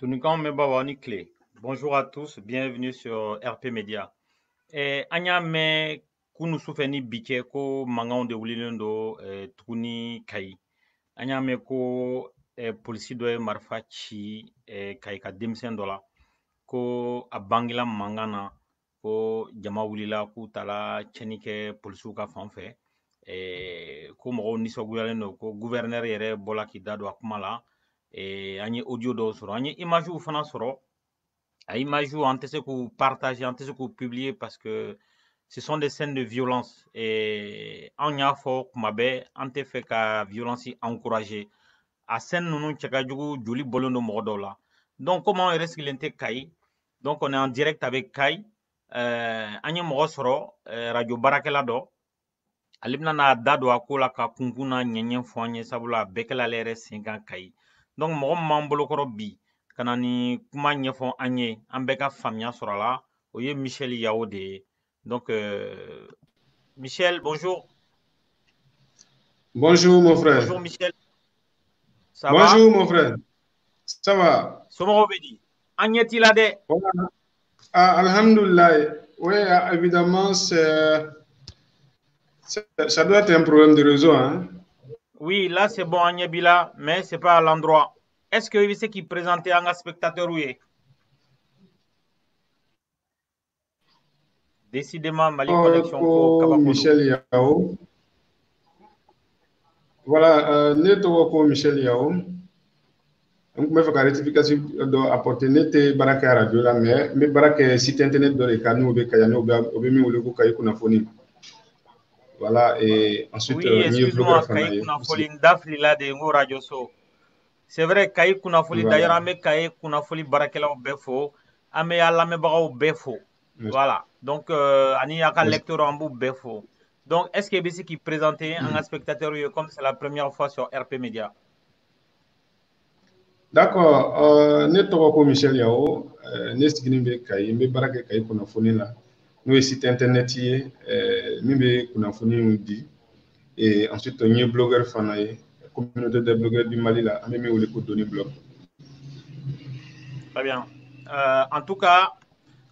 Tunikan Mebawa ni clé. Bonjour à tous, bienvenue sur RP Media. An y'a mɛn kunu sufɛ ni bi cɛ ko mankanw de wulilen don tuguni Kayi. An y'a mɛn ko polisi dɔ ye marifa ci Kayi ka denmisɛn dɔ la ko a bangela mankan na ko jama wulila k'u taara cɛnni kɛ polisiw ka fan fɛ. Ko mɔgɔw nisɔngoyalen don ko gouverneur yɛrɛ bɔla k'i da don a kuma la. An ye audio dɔw sɔrɔ an ye imagew fana sɔrɔ a imagew an tɛ se k'u partager an tɛ se k'u publier parce que ce sont des scènes de violence an y'a fɔ kuma bɛɛ an tɛ fɛ ka violence encourager a scène ninnu cɛ ka jugu joli bɔlen don mɔgɔ dɔw la donc comme an yɛrɛ sigilen tɛ Kayi donc on est en direct avec Kayi an ye mɔgɔ sɔrɔ radio baarakɛla dɔ ale bɛna n'a da don a ko la ka kunkun n'a ɲɛɲɛ fɔ an ye sabula a bɛɛ kɛla ale yɛrɛ sen kan Kayi donc mɔgɔ min b'an bolokɔrɔ bi ka na ni kuma ɲɛfɔ an ye an bɛɛ ka faamuya sɔrɔ a la o ye Michel Yao de ye donc Michel bonjour. Bonjour mon frère. Bonjour Michel. Ça Bonjour va? Mon frère. Ça va? Somɔgɔw bɛ di? An ɲɛ t'i la dɛ. Voilà. Alhamdulillah. Oui, évidemment, ça doit être un problème de réseau. Hein? Oui, là c'est bon, an ɲɛ b'i la, mais c'est pas à l'endroit. Est-ce que i bɛ se k'i présenter an ka spectateurs ye? Décidément, Mali Connection ko kabako Michel Yao. Voilà, ne tɔgɔ ko Michel Yao. On peut faire une rectification d'apporter n'était baraka à radio là, mais baraka site internet de l'écano de Kayano obémi ou le Kayi Kunafoni. Voilà, et ensuite, oui, excuse-moi, Kayi Kunafoli ndafli la de ngo radio so. C'est vrai, Kayi Kunafoli, voilà. D'ailleurs, ame Kayi Kunafoli barakelaw bɛɛ fo, ame ya lamɛbagaw bɛɛ fo. Voilà, donc, ani ya ka lecteur an b'u bɛɛ fo. Donc, est-ce que bɛ se k'i présenter un spectateur comme c'est la première fois sur RP Media? D'accord, ne tɔgɔ ko Michel Yao, ne sigilen bɛ Kayi, n bɛ baara kɛ Kayi kunnafoni la, n'o ye site internet ye min bɛ kunnafoniw di, et ensuite n ye blogueur fana ye, communauté des blogueurs du Mali la, an bɛ min wele ko Doni Blog. Très bien. En tout cas,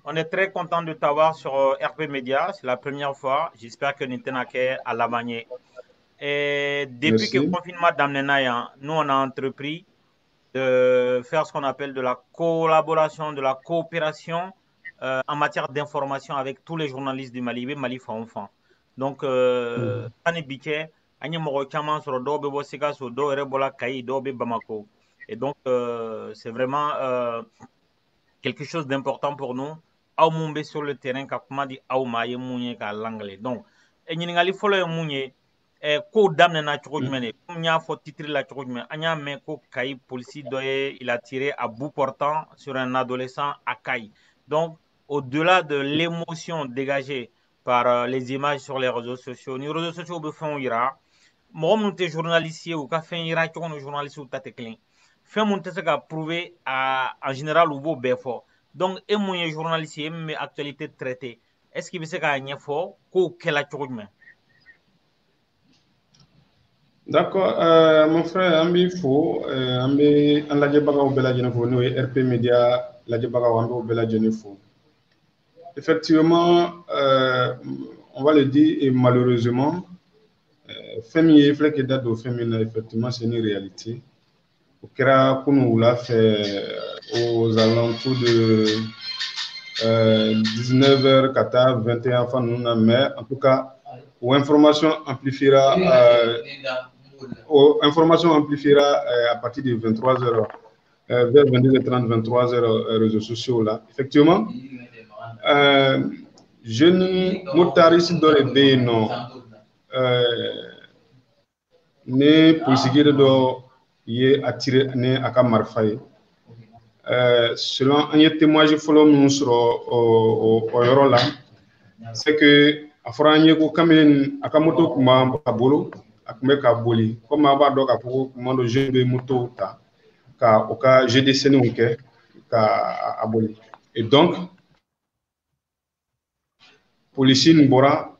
on est très content de t'avoir sur RP Media, c'est la première fois. J'espère que Nintendo à la manière. Et depuis que le confinement d'Amnena, nous on a entrepris de faire ce qu'on appelle de la collaboration, de la coopération en matière d'information avec tous les journalistes du Mali, Mali Fanfan. Donc, année biquet, année morocaman sur Dobe Bosika, sur Do Rebola Kayi, Dobe Bamako. Et donc, c'est vraiment quelque chose d'important pour nous. Aw mun sur le terrain ka kuma di aw ma ye mun ye ka l'anglais. Donc, ɲininkali fɔlɔ ye mun ye ko daminɛna cogo jumɛn de comme n y'a fɔ titre la cogo jumɛn an y'a mɛn ko Kayi polisi dɔ ye il a tiré à bout portant sur un adolescent à Kayi. Donc, au-delà de l'émotion dégagée par les images sur les réseaux sociaux, ni réseaux sociaux bɛ fɛnw yira mɔgɔ minnu tɛ journaliste ye u ka fɛn yira cogo ni journaliste ta tɛ kelen fɛn mun tɛ se ka prouver en général u b'o bɛɛ fɔ. Donc, et mun ye journaliste ye min bɛ actualité traité est-ce qu'il bɛ se k'a ɲɛfɔ kow kɛla cogo jumɛn? D'accord, mon frère, an b'i fo, an bɛ an lajɛbagaw bɛɛ lajɛlen fo n'o ye RP Media lajɛbagaw an b'o bɛɛ lajɛlen fo. Effectivement, on va le dire et malheureusement, fɛn min ye filɛ k'i da don fɛn min na effectivement c'est une réalité. O kɛra kunu wula fɛ aux alentours de 19h ka taa 21 fan ninnu na mais en tout cas o information amplifiera à partir de 23h vers 22h30 23h réseaux sociaux là. Effectivement, jeune motariste dɔ de bɛ yen nɔ ne polisigire dɔ ye attiré ni a ka marifa ye selon an ye témoignage fɔlɔ minnu sɔrɔ o yɔrɔ la c'est que a fɔra an ye ko kamalen a ka moto tun b'a bolo a tun bɛ ka boli comme a b'a dɔn k'a fɔ ko tuma dɔ jeune bɛ moto ta ka o ka jeu de scène kɛ ka a boli et donc polisi nin bɔra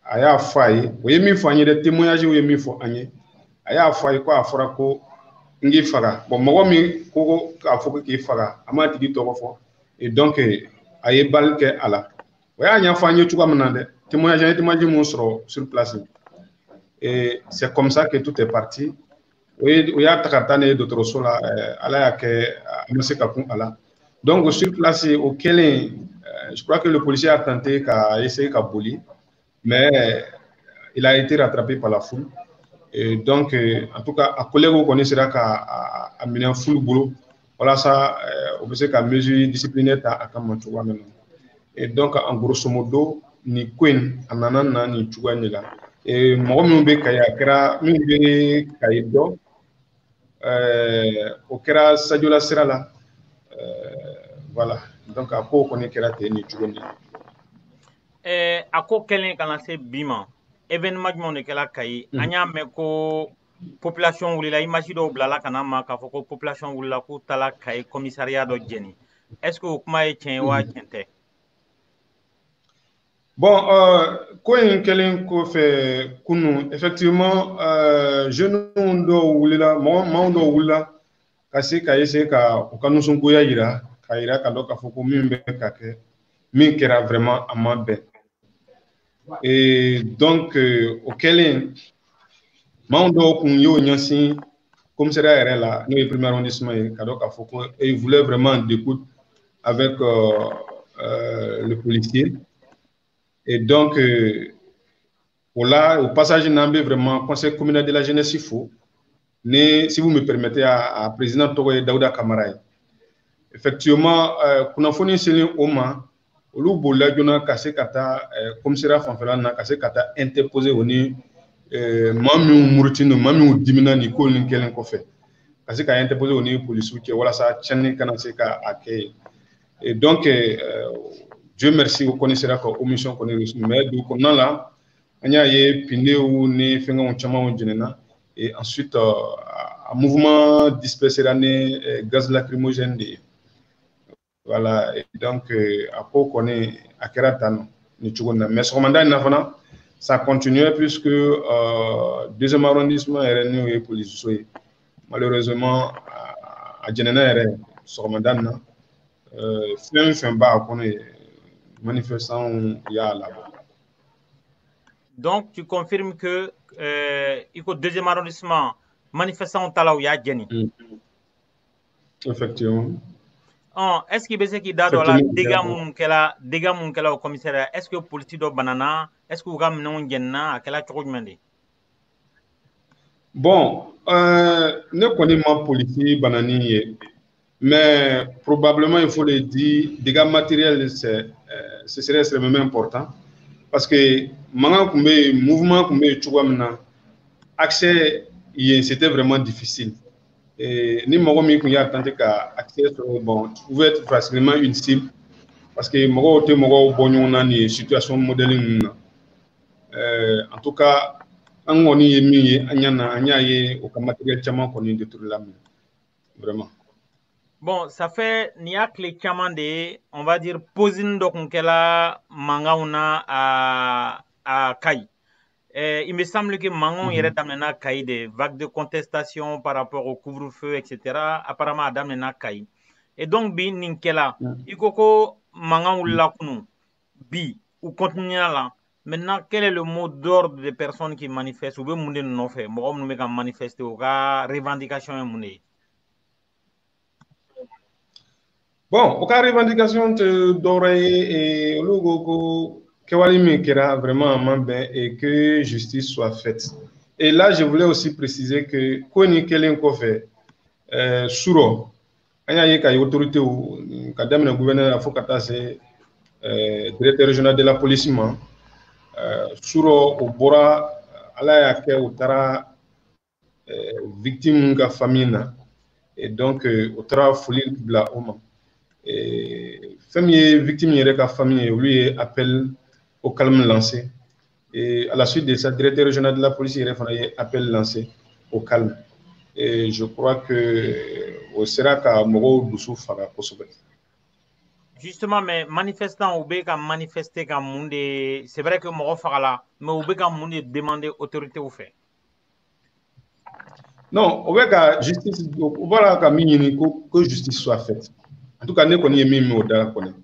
a y'a fɔ a ye o ye min fɔ an ye dɛ témoignage ye min fɔ an ye a y'a fɔ a ye ko a fɔra ko ngi faga bon mɔgɔ min ko k'a fɔ k'i faga a ma tigi tɔgɔ fɔ et donc a ye bal kɛ a la o y'a ɲɛfɔ an ye cogoya min na dɛ témoignage mun sɔrɔ sur place et c'est comme ça que tout est parti o y'a ta ka taa ne ye dɔgɔtɔrɔso la ala y'a kɛ a ma se ka kun a la donc sur place o kɛlen je crois que le policier a tenté qu'à essayer ka boli mais il a été rattrapé par la foule. Et donc, en tout cas, à collègue on sera qu'à mener un full boulot. Voilà ça, on peut dire qu'à mesure disciplinaire à Kamanchoua maintenant. Et donc, en grosso modo, ni Queen, Ananana, ni Chouanila. Et moi, je suis Kaya, je suis Kaido, au Kera Sadiola Serala. Voilà. Donc, à quoi on connaît Kera ni Chouanila. A ko kelen kana se bima événement jumɛn de kɛla Kayi an y'a mɛn ko population wulila image dɔw bilala kana ma k'a fɔ ko population wulila k'u taala Kayi commissariat dɔ jɛni est-ce que o kuma ye tiɲɛ ye wa tiɲɛ tɛ bon ko in kɛlen kɔfɛ kunu effectivement jeunes dɔw wulila maaw dɔw wulila ka se ka essayer ka u ka nisɔngoya yira ka yira ka dɔn k'a fɔ ko min bɛ ka kɛ min kɛra vraiment a ma bɛn et donc au kɛlen maaw dɔw kun y'o ɲɛsin commissariat yɛrɛ la n'o ye premier arrondissement ye ka dɔn k'a fɔ ko ils voulaient vraiment d'écoute avec le policier et donc au passage n'en bɛ vraiment conseil communal de la jeunesse il faut ni si vous me permettez à président tɔgɔ ye Dawuda Kamara ye effectivement kunnafoni selen o ma olu bolila joona ka se ka taa commissariat fanfɛla na ka se ka taa interposer o ni maa minnu murutinen don maa minnu dimina nin ko nin kɛlen kɔfɛ ka se ka interposer o ni polisiw cɛ walasa tiɲɛni kana se ka a kɛ yen et donc Dieu merci o kɔni sera ka omission kɔni reçu mais du kɔnɔna la an y'a ye pindew ni fɛngɛw camanw jɛnɛna et ensuite un mouvement dispersera ni gaz lacrymogène de ye voilà et donc a ko kɔni a kɛra tan ni cogo in na mais sɔgɔmada in na fana ça continuait puisque deuxième arrondissement yɛrɛ n'o ye polisiso ye malheureusement a jɛnɛna yɛrɛ sɔgɔmada in na fɛn fɛn b'a kɔnɔ ye manifestants y'a labɔ. Donc tu confirmes que il ko deuxième arrondissement manifestants tala u y'a jɛni effectivement. Est-ce qu'il bɛ se k'i da don a la dégâts mun kɛla o commissariat est-ce que police dɔ banana est-ce que u ka minɛnw jɛnina a kɛla cogo jumɛn de bon ne kɔni ma police banani ye mais probablement il faut le dire dégâts matériels ce serait extrêmement important parce que mankan kun bɛ yen mouvement kun bɛ yen cogoya min na accès yen c'était vraiment difficile. Et ni mɔgɔ min kun y'a tenté ka accès sɔrɔ bon pouvait être facilement une cible parce que mɔgɔw tɛ mɔgɔw bɔ ɲɔgɔn na nin situation modèle ninnu na en tout cas an kɔni ye min ye an y'a ye o ka matériel caman kɔni détruit la vraiment. Bon, ça fait n'i y'a tile caman de ye on va dire posing dɔ kun kɛla mankanw na à Kayi. Il me semble que manganw yɛrɛ daminɛna Kayi de vague de contestation par rapport au couvre-feu etc. apparemment a daminɛna Kayi et donc bi nin kɛla i ko ko mankan wulila kunu bi u continuera la maintenant quel est le mot d'ordre des personnes qui manifestent u bɛ mun de nɔfɛ mɔgɔ minnu bɛ ka manifester u ka revendication ye mun de ye bon o ka revendication tɛ dɔwɛrɛ ye olu ko ko kɛwale min kɛra vraiment a man bɛn et que justice soit faite et là je voulais aussi préciser que ko nin kɛlen kɔfɛ surɔ an y'a ye ka ye autorité ka daminɛ gouverneur la fo ka taa se directeur régional de la police ma surɔ o bɔra ala y'a kɛ o taara victime ka famille na et donc o taara foli bila o ma fɛn min ye victime yɛrɛ ka famille ye olu ye appel au calme lancé et à la suite de ça directeur régional de la police yɛrɛ fana ye appel lancé au calme et je crois que o sera ka mɔgɔw dusu faga kosɛbɛ. Justement, mais manifestants ou bɛ ka manifester ka mun de c'est vrai que mɔgɔ fagala mais u bɛ ka mun de demander autorités fɛ. Non, on veut que justice, voilà que justice soit faite. En tout cas, nous connaissons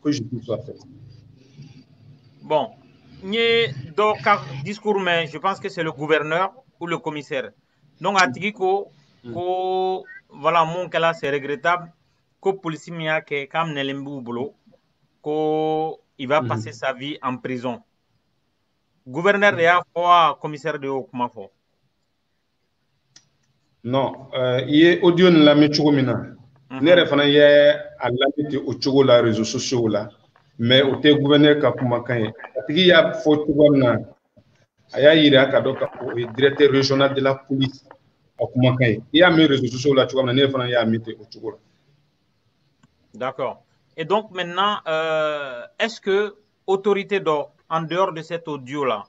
que justice soit faite. Bon, dans le discours, mais je pense que c'est le gouverneur ou le commissaire. Donc, à Tigiko, voilà, mon cas c'est regrettable que le policier m'a que comme Nelembu boulot, qu'il va passer sa vie en prison. Gouverneur de fois, commissaire de Okumafo. Non, il y a audio de la métro-mina. Nere fana ye a lamite o cogo la réseaux sociaux là, mais o te gouverneur ka kuma kan ye. Tigi y'a fɔ cogo min na, a y'a yira ka dɔ ka fɔ o ye directeur régional de la police a kuma kan ye. I y'a mɛn réseaux sociaux là cogo min na, ne fana y'a mɛn o cogo la. D'accord. Et donc maintenant, est-ce que autorité en dehors de cet audio là,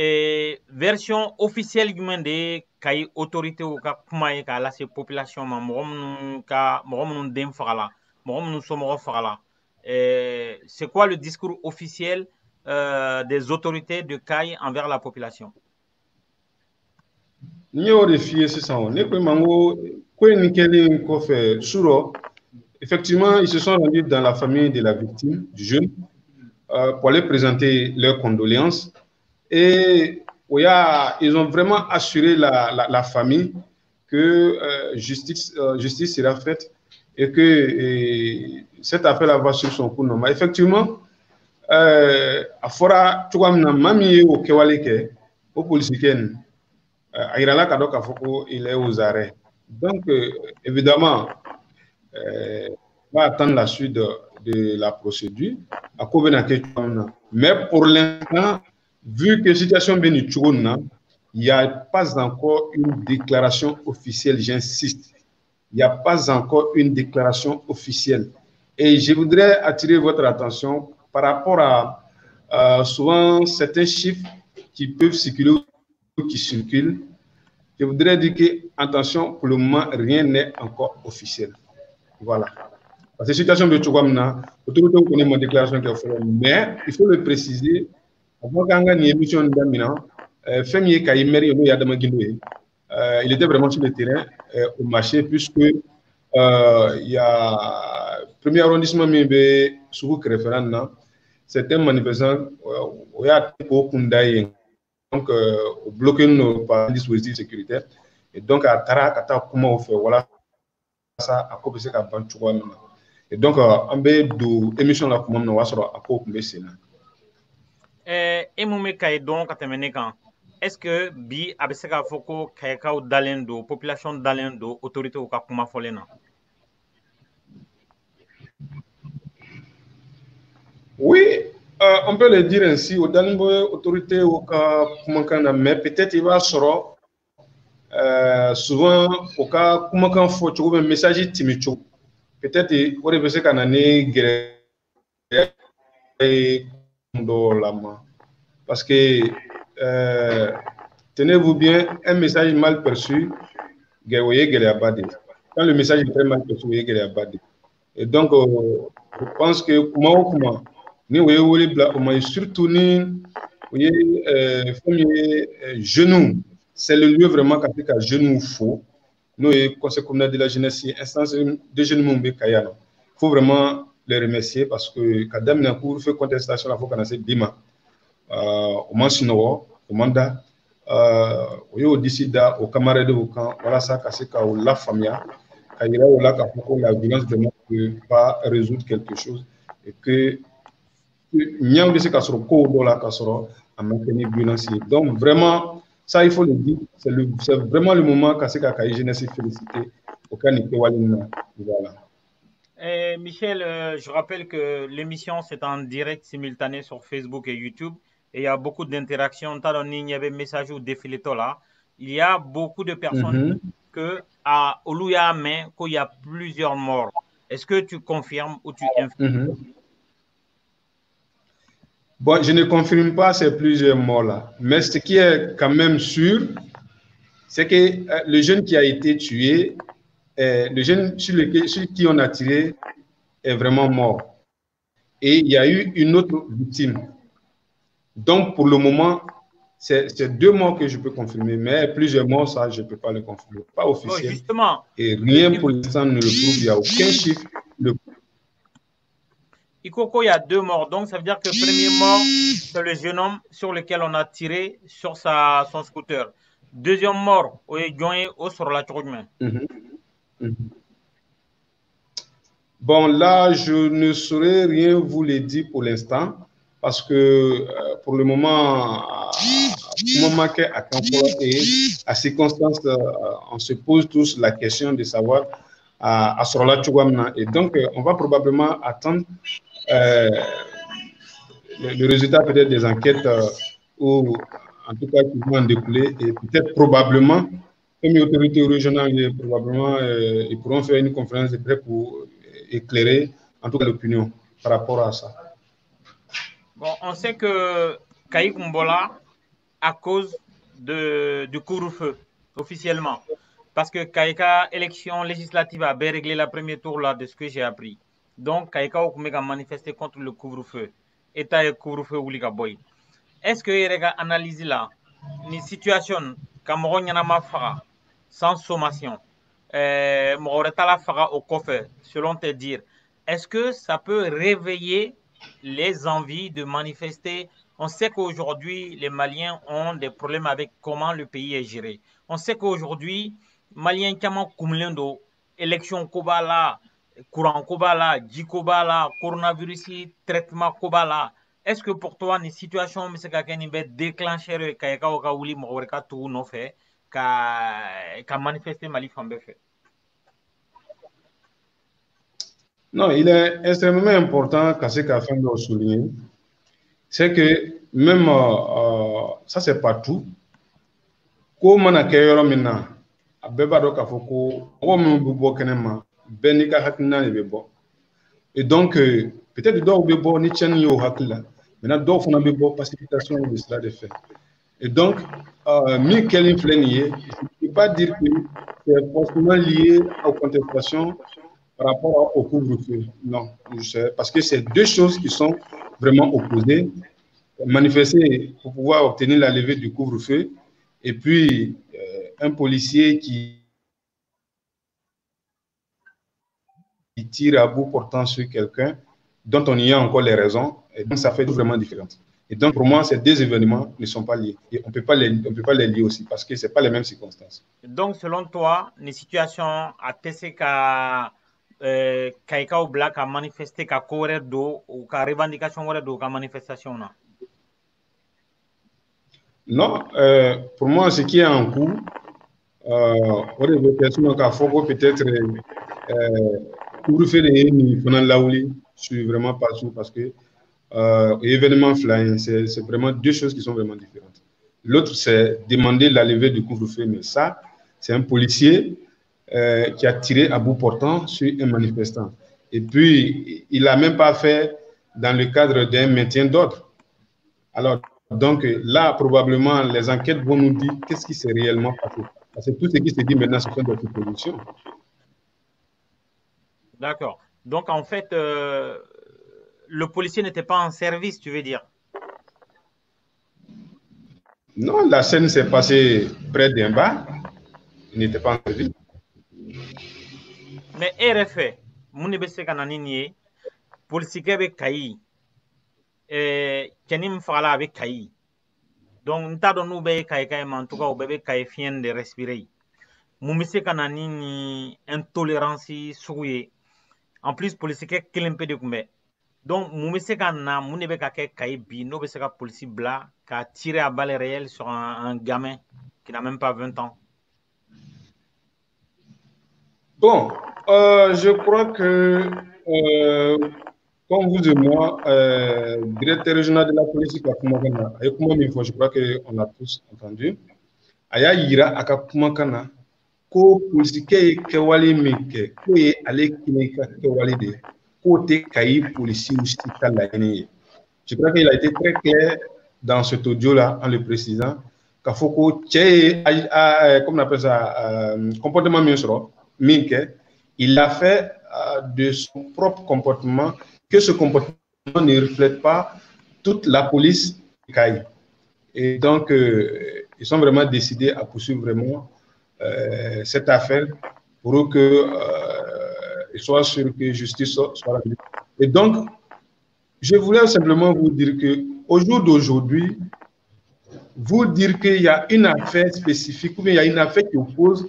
et version officielle du monde kay autorité ou ka kuma ye ka la population ma mɔgɔ den fagala mɔgɔ minnu somɔgɔ fagala c'est quoi le discours officiel des autorités de Kay envers la population? Ni y'o de f'i ye sisan ne ko ma n ko in kɛlen kɔfɛ suro effectivement ils se sont rendus dans la famille de la victime du jeune pour aller présenter leurs condoléances. Et ils ont vraiment assuré la famille que justice sera faite et que cette affaire va suivre son cours normal. Effectivement, à fora tuamna mami au kewaleke au policier airala kado kafoko il est aux arrêts. Donc évidemment on va attendre la suite de la procédure à mais pour l'instant vu que la situation est bien, il n'y a pas encore une déclaration officielle, j'insiste. Il n'y a pas encore une déclaration officielle. Et je voudrais attirer votre attention par rapport à souvent certains chiffres qui peuvent circuler ou qui circulent. Je voudrais dire que, attention, pour le moment, rien n'est encore officiel. Voilà. Parce que la situation de Tchouamna, autorité connaît ma déclaration qu'il faut, mais il faut le préciser. Avant qu'on gagne l'émission d'Amina, Femi Kaimeri, il était vraiment sur le terrain au marché, puisque il y a le premier arrondissement, sous le référendum, certains manifestants ont été donc bloqués par un dispositif sécuritaire. Et donc, à Tarakata, comment on fait, voilà, ça a commencé à Banchouamina. Et donc, en B, de l'émission là, comment on va se faire et mume kay donc est-ce que bi abeseka foko kaykaw dalendo population dalendo autorité ou ka kuma folena? Oui, on peut le dire ainsi au dalendo autorité ou ka kuma kana, mais peut-être il va soro souvent au ka kuma kan fo un message timicho peut-être au rebese kana ne gere parce que tenez-vous bien, un message mal perçu, quand le message est très mal perçu, et donc je pense que comment ni surtout ni genoux, c'est le lieu vraiment quand à genoux faux. Nous conseil communal de la jeunesse, instance de genoux il faut vraiment les remercier parce que quand Dame Cour fait contestation, il faut qu'on ait bima au Mansino, au mandat, au décida, au camarade au camp, voilà ça, c'est qu'à la famille, quand il y a la violence ne peut pas résoudre quelque chose et que n'y a pas sur le cours là, à maintenir violence. Donc vraiment, ça il faut le dire, c'est vraiment le moment quand c'est qu'à jeunesse félicité au cas voilà. Michel, je rappelle que l'émission c'est en direct simultané sur Facebook et YouTube et il y a beaucoup d'interactions. Il y avait message ou défilé là. Il y a beaucoup de personnes que à Oluya qu'il y a plusieurs morts. Est-ce que tu confirmes ou tu infirmes? Bon, je ne confirme pas ces plusieurs morts là, mais ce qui est quand même sûr, c'est que le jeune qui a été tué, le jeune sur qui on a tiré est vraiment mort. Et il y a eu une autre victime. Donc, pour le moment, C'est 2 morts que je peux confirmer, mais plusieurs morts, ça, je ne peux pas le confirmer. Pas officiel. Oh, justement. Et rien pour l'instant ne le prouve. Il n'y a aucun chiffre. Ikoko, il y a 2 morts. Donc, ça veut dire que le premier mort, c'est le jeune homme sur lequel on a tiré sur son scooter. Deuxième mort, sur la tourne. Bon, là, je ne saurais rien vous le dire pour l'instant, parce que pour le moment, à Kampala et à circonstances, on se pose tous la question de savoir à Sorola Chouamna. Et donc, on va probablement attendre le résultat peut-être des enquêtes ou en tout cas qui vont en découler et peut-être probablement, comme les autorités régionales, probablement, ils pourront faire une conférence de presse pour éclairer en tout cas l'opinion par rapport à ça. Bon, on sait que Kaïk Mbola, à cause du couvre-feu, officiellement, parce que Kaïka, élection législative, a bien réglé la première tour là de ce que j'ai appris. Donc, Kaïka a manifesté contre le couvre-feu. État et couvre-feu ou boy. Est-ce que il a analysé là une situation Cameroun yana fara sans sommation, la fara au coffre, selon te dire, est-ce que ça peut réveiller les envies de manifester? On sait qu'aujourd'hui, les Maliens ont des problèmes avec comment le pays est géré. On sait qu'aujourd'hui, Maliens qui ont élection Kobala, courant Kobala, Djikobala, coronavirus, traitement Kobala. Est-ce que pour toi, une situation mais c'est quelqu'un qui déclencher kayaka oka wuli mokoreka tout no fait ka manifester Mali fambe fait? Non, il est extrêmement important qu'à ce qu'a fait de souligner, c'est que même ça c'est partout. Comment on a créé maintenant, à Bébado Kafoko, on a beaucoup de Benika Hakina et Bebo. Et donc, peut-être que Bebo ni tient yo Hakila. Maintenant, d'autres font un Bebo pacification de cela de fait. Et donc, Mikel Inflenier, je ne peux pas dire que c'est forcément lié aux contestations par rapport au couvre-feu. Non, parce que c'est 2 choses qui sont vraiment opposées. Manifester pour pouvoir obtenir la levée du couvre-feu et puis un policier qui tire à bout portant sur quelqu'un dont on y a encore les raisons. Et donc, ça fait vraiment différent. Et donc, pour moi, ces 2 événements ne sont pas liés. Et on ne peut pas les lier aussi parce que ce n'est pas les mêmes circonstances. Donc, selon toi, les situations à TCK, Kaika ou Black a manifesté qu'à courir d'eau ou qu'à revendication d'eau, qu'à manifestation? Non, pour moi, ce qui est en cours, peut-être couvre-feu je suis vraiment pas sûr parce que événement flying, c'est vraiment 2 choses qui sont vraiment différentes. L'autre, c'est demander la levée du couvre-feu, mais ça, c'est un policier qui a tiré à bout portant sur un manifestant. Et puis, il n'a même pas fait dans le cadre d'un maintien d'ordre. Alors, donc là, probablement, les enquêtes vont nous dire qu'est-ce qui s'est réellement passé. Parce que tout ce qui se dit maintenant, ce sont des suppositions. D'accord. Donc, en fait, le policier n'était pas en service, tu veux dire? Non, la scène s'est passée près d'un bar. Il n'était pas en service. Mais RFA, mon ibese kananini, policier be kayi, kenim fala be kayi. Donc, nta don nous be kayi kayi, en tout cas, ou bebe kayi fien de respirer. Mon ibese kananini intolérance souye. En plus, policier kelimpe de kumbe. Donc, mon ibese kanana, mon ibese kake kayi bi, no bese ka policier bla, qui a tiré à balles réelles sur un gamin qui n'a même pas 20 ans. Bon, je crois que, comme vous et moi, directeur régional de la police, je crois qu'on a tous entendu. Aya yira aka kumakana ko polisikɛ kɛwale min kɛ k'o ye ale kelen ka kɛwale de ye k'o tɛ Kayi policiers si ka laɲini ye. Je crois qu'il a été très clair dans cet audio-là en le précisant k'a fɔ ko cɛ ye comment on appelle ça comportement min sɔrɔ min kɛ, il a fait de son propre comportement que ce comportement ne reflète pas toute la police de Kayi. Et donc, ils sont vraiment décidés à poursuivre vraiment cette affaire pour qu'ils soient sûrs que justice soit rendue. Et donc, je voulais simplement vous dire qu'au jour d'aujourd'hui, vous dire qu'il y a une affaire spécifique ou bien il y a une affaire qui oppose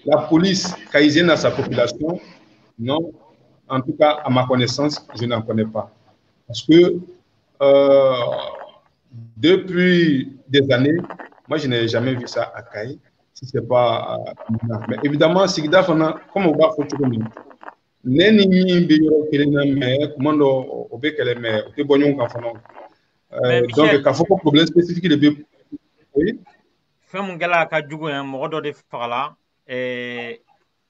la police caïsienne à sa population, non, en tout cas, à ma connaissance, je n'en connais pas. Parce que depuis des années, moi, je n'ai jamais vu ça à Caï, si ce n'est pas. Mais évidemment, Sigda Fana, comme on va faire tout le monde, Neni mais comment on peut qu'elle mais on peut bonner Mais donc, Michel, il faut un problème spécifique de oui. fɛn mun kɛla ka jugu ye mɔgɔ dɔ de fagala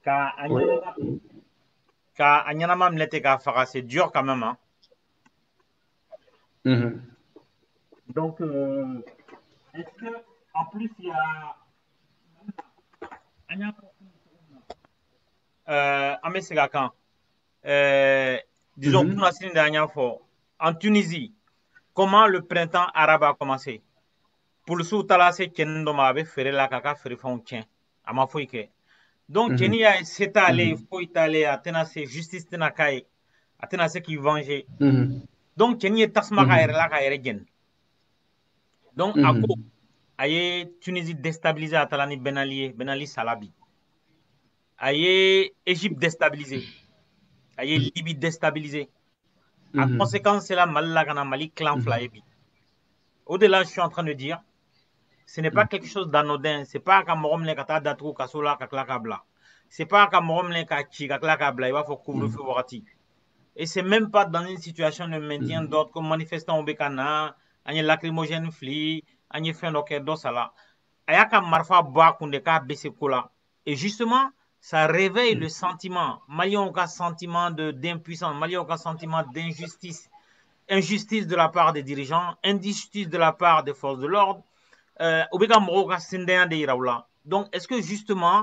ka a Oui. ɲanama ka a ɲanama minɛ ten k'a faga c'est dur quand même hein. Donc est-ce que en plus il y a an y'a fɔ an bɛ segin a kan disons kunnasini de an y'a fɔ en Tunisie comment le printemps arabe a commencé polisiw taara se cɛnin dɔ ma a bɛ feere la k'a ka feerefɛnw tiɲɛ a ma foyi kɛ donc cɛnin y'a ye se t'ale ye foyi t'ale ye a tɛna se justice tɛna k'a ye a tɛna se k'i venger donc cɛnin ye tasuma k'a yɛrɛ la k'a yɛrɛ jɛni donc a ko a ye Tunisie déstabiliser a taara ni Ben Ali ye Ben Ali sala bi a ye Égypte déstabiliser a ye Libye déstabiliser a conséquence c'est la Mali la ka na Mali clan fila ye bi au-delà je suis en train de dire ce n'est pas quelque chose d'anodin. C'est pas ka mɔgɔ minɛ ka taa datugu kaso la ka tila k'a bila. C'est pas ka mɔgɔ minɛ ka ci ka tila k'a bila i b'a fɔ couvre-feu wagati. Et c'est même pas dans une situation de maintien d'ordre que manifestants bɛ ka na an ye lacrymogène fili an ye fɛn dɔ kɛ dɔ sala. A y'a ka marifa bɔ a kun de k'a bɛ se ko la. Et justement ça réveille le sentiment malien ka sentiment d'impuissance malien ka sentiment d'injustice injustice de la part des dirigeants injustice de la part des forces de l'ordre. Donc, est-ce que justement,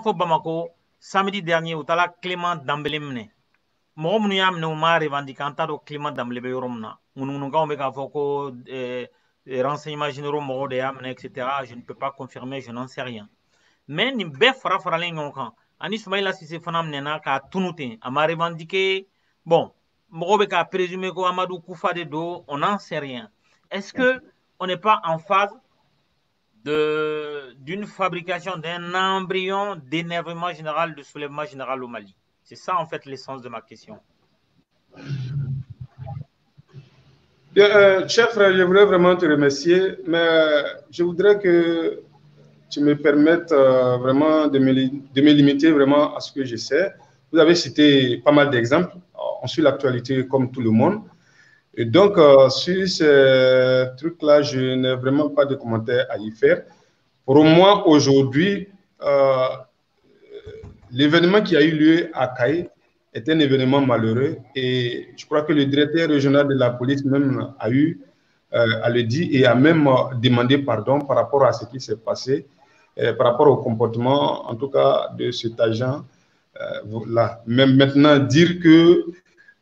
Bamako, samedi dernier, au tala Clément Dambélé mne, mɔgɔ minnu y'a minɛ u ma revendiquer an t'a dɔn Clément Dambélé bɛ yɔrɔ min na ŋunuŋunukanw bɛ k'a fɔ ko renseignements généraux mɔgɔw de y'a minɛ etc. Je ne peux pas confirmer, je n'en sais rien. Mais nin bɛɛ fara faralen ɲɔgɔn kan ani Soumaïla Cissé fana minɛna k'a tunu ten a ma revendiquer bon mɔgɔw bɛ k'a présumer ko Amadou Koufa de don on n'en sait rien. Est-ce que on n'est pas en phase d'une fabrication d'un embryon d'énervement général, de soulèvement général au Mali? C'est ça en fait l'essence de ma question. Bien, cher frère, je voudrais vraiment te remercier, mais je voudrais que tu me permettes vraiment de me limiter vraiment à ce que je sais. Vous avez cité pas mal d'exemples. On suit l'actualité comme tout le monde. Et donc, sur ce truc-là, je n'ai vraiment pas de commentaires à y faire. Pour moi, aujourd'hui, l'événement qui a eu lieu à Caï est un événement malheureux et je crois que le directeur régional de la police même a eu à le dire et a même demandé pardon par rapport à ce qui s'est passé, par rapport au comportement, en tout cas, de cet agent-là. Même maintenant, dire que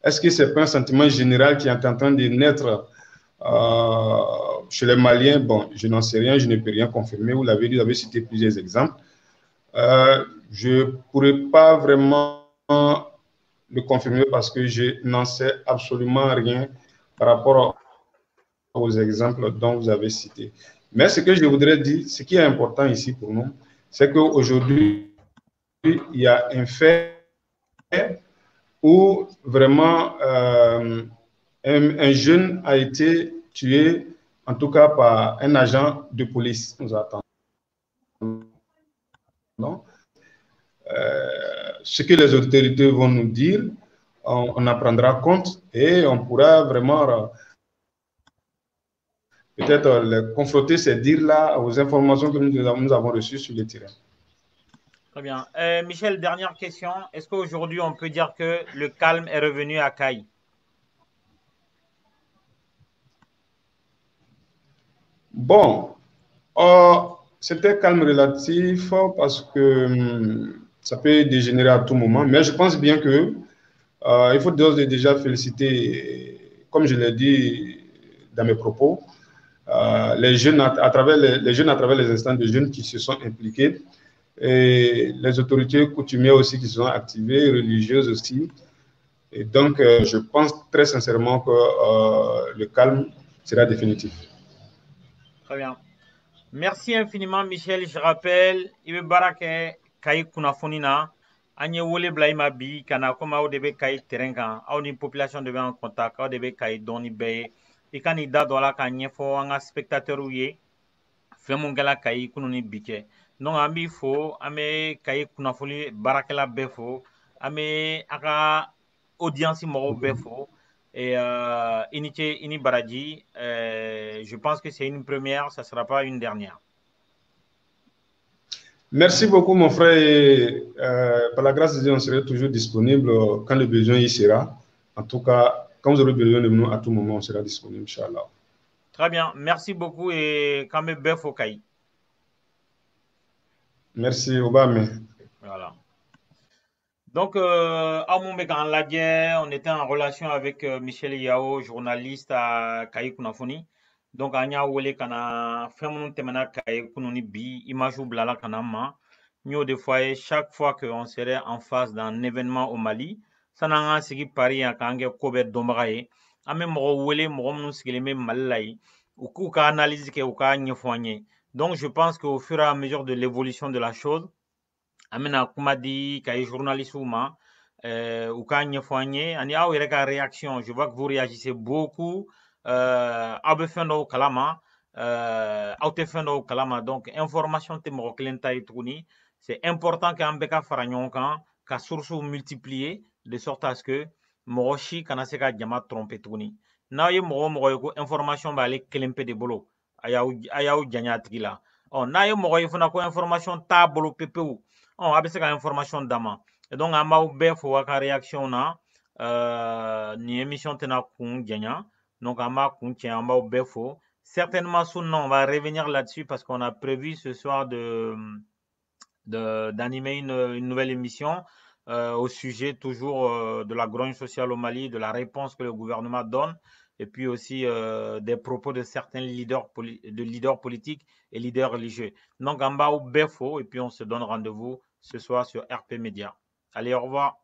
est-ce que ce n'est pas un sentiment général qui est en train de naître chez les Maliens? Bon, je n'en sais rien, je ne peux rien confirmer. Vous l'avez dit, vous avez cité plusieurs exemples. Je ne pourrais pas vraiment le confirmer parce que je n'en sais absolument rien par rapport aux exemples dont vous avez cités. Mais ce que je voudrais dire, ce qui est important ici pour nous, c'est qu'aujourd'hui, il y a un fait où vraiment un jeune a été tué, en tout cas par un agent de police. Nous attendons. Ce que les autorités vont nous dire, on en prendra compte et on pourra vraiment peut-être confronter ces dires-là aux informations que nous avons reçues sur le terrain. Très bien. Michel, dernière question. Est-ce qu'aujourd'hui, on peut dire que le calme est revenu à Caï? Bon, c'était calme relatif parce que ça peut dégénérer à tout moment, mais je pense bien que il faut déjà féliciter, comme je l'ai dit dans mes propos, les jeunes à travers les jeunes à travers les instances de jeunes qui se sont impliqués, et les autorités coutumières aussi qui se sont activées, religieuses aussi. Et donc, je pense très sincèrement que le calme sera définitif. Très bien. Merci infiniment, Michel. Je rappelle, il veut barake Kayi Kunafonina. Anye wole blaima bi kana comme aw debe Kayi terrain kan aw ni population de en contact aw debe Kayi doni be i kan i da do la ka ɲɛfɔ an ka spectateur ye fɛn mun kɛla Kayi kunu ni bi cɛ donc an b'i fo an bɛ Kayi kunnafoni baarakɛla bɛɛ fo an bɛ a ka audience mɔgɔw bɛɛ fo et Ini Baraji, je pense que c'est une première, ça ne sera pas une dernière. Merci beaucoup, mon frère. Et, par la grâce de Dieu, on sera toujours disponible quand le besoin y sera. En tout cas, quand vous aurez besoin de nous, à tout moment, on sera disponible, Inch'Allah. Très bien. Merci beaucoup et quand même, bœuf au Kayi. Merci, Obama. Voilà. Donc, on était en relation avec Michel Yao, journaliste à Kayi Kunafoni. Donc, Anya Wole Kana, Femon Temana Kayi Kununi Bi, Image Blala Kanama. Nous, des fois, chaque fois qu'on serait en face d'un événement au Mali, ça n'a pas sigi Paris à Kange Kobe Dombraye. Ame Moro Wole, Moro Mouskileme Malai, ou Kuka analyse ke Uka Nyefouanye. Donc, je pense qu'au fur et à mesure de l'évolution de la chose, amena kuma di kay journaliste ma ou ka ɲɛfɔ an ye ani aw yɛrɛ ka réaction je vois que vous réagissez beaucoup aw bɛ fɛn dɔw kalama aw tɛ fɛn dɔw kalama donc information tɛ mɔgɔ kelen ta ye tuguni c'est important que an bɛɛ ka fara ɲɔgɔn kan ka sources multiplier de sorte à ce que mɔgɔ si kana se ka jama tromper tuguni n'aw ye mɔgɔ o mɔgɔ ye ko information b'ale kelen pe de bolo a y'aw janya a tigi la n'a ye mɔgɔ ye fana ko information t'a bolo pepewu a bɛ se ka information d'a ma et donc an b'aw bɛɛ fo a ka réaction na ni émission tɛna kun janya donc an b'a kun cɛ an b'aw bɛɛ fo certainement on va revenir là-dessus parce qu'on a prévu ce soir d'animer une nouvelle émission au sujet toujours de la grogne sociale au Mali, de la réponse que le gouvernement donne et puis aussi des propos de certains leaders politiques et leaders religieux. Donc, en bas au BFO, et puis on se donne rendez-vous ce soir sur RP Média. Allez, au revoir.